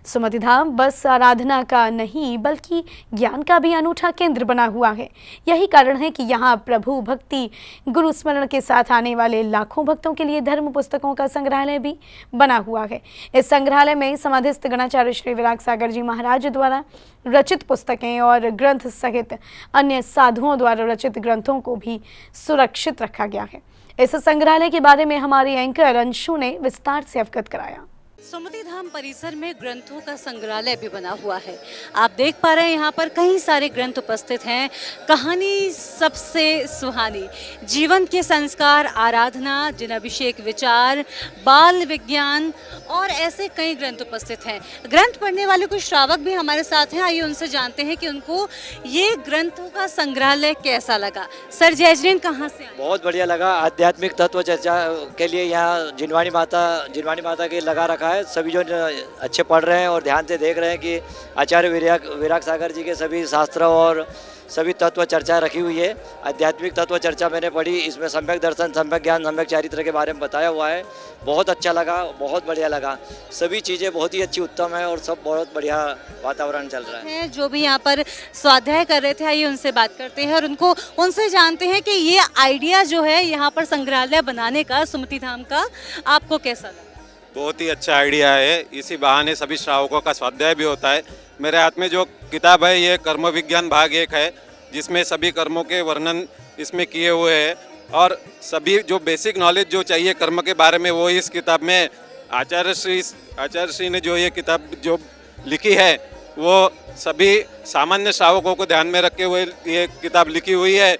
सुमति धाम बस आराधना का नहीं बल्कि ज्ञान का भी अनूठा केंद्र बना हुआ है। यही कारण है कि यहाँ प्रभु भक्ति गुरु स्मरण के साथ आने वाले लाखों भक्तों के लिए धर्म पुस्तकों का संग्रहालय भी बना हुआ है। इस संग्रहालय में समाधिस्थ गणाचार्य श्री विराग सागर जी महाराज द्वारा रचित पुस्तकें और ग्रंथ सहित अन्य साधुओं द्वारा रचित ग्रंथों को भी सुरक्षित रखा गया है। इस संग्रहालय के बारे में हमारी एंकर अंशु ने विस्तार से अवगत कराया। सुमति धाम परिसर में ग्रंथों का संग्रहालय भी बना हुआ है। आप देख पा रहे हैं यहाँ पर कई सारे ग्रंथ उपस्थित हैं। कहानी सबसे सुहानी, जीवन के संस्कार, आराधना, जिनाभिषेक विचार, बाल विज्ञान और ऐसे कई ग्रंथ उपस्थित हैं। ग्रंथ पढ़ने वाले कुछ श्रावक भी हमारे साथ हैं। आइए उनसे जानते हैं कि उनको ये ग्रंथों का संग्रहालय कैसा लगा। सर जयजरीन कहाँ से आए? बहुत बढ़िया लगा। आध्यात्मिक तत्व चर्चा के लिए यहाँ जिनवानी माता के लगा रखा है। सभी जो अच्छे पढ़ रहे हैं और ध्यान से देख रहे हैं कि आचार्य विराग सागर जी के सभी शास्त्र और सभी तत्व चर्चा रखी हुई है। आध्यात्मिक तत्व चर्चा मैंने पढ़ी, इसमें सम्यक दर्शन, सम्यक ज्ञान, सम्यक चारित्र के बारे में बताया हुआ है। बहुत अच्छा लगा, बहुत बढ़िया लगा। सभी चीज़ें बहुत ही अच्छी उत्तम है और सब बहुत बढ़िया वातावरण चल रहा है। जो भी यहाँ पर स्वाध्याय कर रहे थे, आइए उनसे बात करते हैं और उनसे जानते हैं कि ये आइडिया जो है यहाँ पर संग्रहालय बनाने का, सुमति धाम का, आपको कैसा लगा? बहुत ही अच्छा आइडिया है। इसी बहाने सभी श्रावकों का स्वाध्याय भी होता है। मेरे हाथ में जो किताब है ये कर्म विज्ञान भाग 1 है, जिसमें सभी कर्मों के वर्णन इसमें किए हुए हैं और सभी जो बेसिक नॉलेज जो चाहिए कर्म के बारे में वो इस किताब में आचार्य श्री ने जो ये किताब जो लिखी है वो सभी सामान्य श्रावकों को ध्यान में रखे हुए ये किताब लिखी हुई है।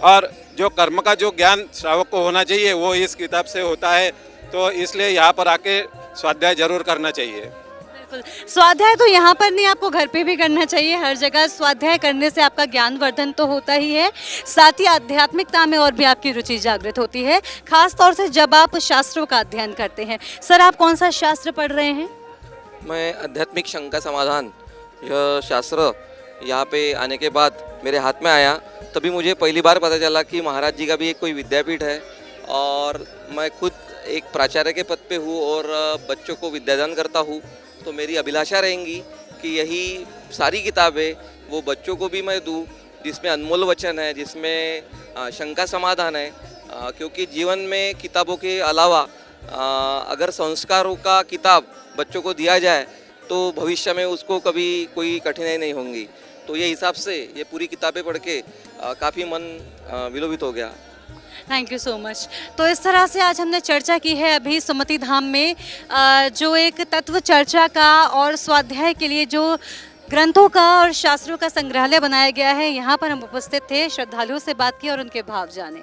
और जो कर्म का जो ज्ञान श्रावक को होना चाहिए वो इस किताब से होता है, तो इसलिए यहाँ पर आके स्वाध्याय जरूर करना चाहिए। बिल्कुल, स्वाध्याय तो यहाँ पर नहीं, आपको घर पे भी करना चाहिए। हर जगह स्वाध्याय करने से आपका ज्ञानवर्धन तो होता ही है, साथ ही आध्यात्मिकता में और भी आपकी रुचि जागृत होती है, खास तौर से जब आप शास्त्रों का अध्ययन करते हैं। सर, आप कौन सा शास्त्र पढ़ रहे हैं? मैं आध्यात्मिक शंका समाधान यह शास्त्र यहाँ पे आने के बाद मेरे हाथ में आया, तभी मुझे पहली बार पता चला कि महाराज जी का भी एक कोई विद्यापीठ है और मैं खुद एक प्राचार्य के पद पे हूँ और बच्चों को विद्यादान करता हूँ। तो मेरी अभिलाषा रहेंगी कि यही सारी किताबें वो बच्चों को भी मैं दूँ, जिसमें अनमोल वचन है, जिसमें शंका समाधान है। क्योंकि जीवन में किताबों के अलावा अगर संस्कारों का किताब बच्चों को दिया जाए तो भविष्य में उसको कभी कोई कठिनाई नहीं होंगी। तो ये हिसाब से ये पूरी किताबें पढ़ के काफ़ी मन विलोपित हो गया। Thank you so much. तो इस तरह से आज हमने चर्चा की है अभी सुमति धाम में जो एक तत्व चर्चा का और स्वाध्याय के लिए जो ग्रंथों का और शास्त्रों का संग्रहालय बनाया गया है, यहाँ पर हम उपस्थित थे, श्रद्धालुओं से बात की और उनके भाव जाने।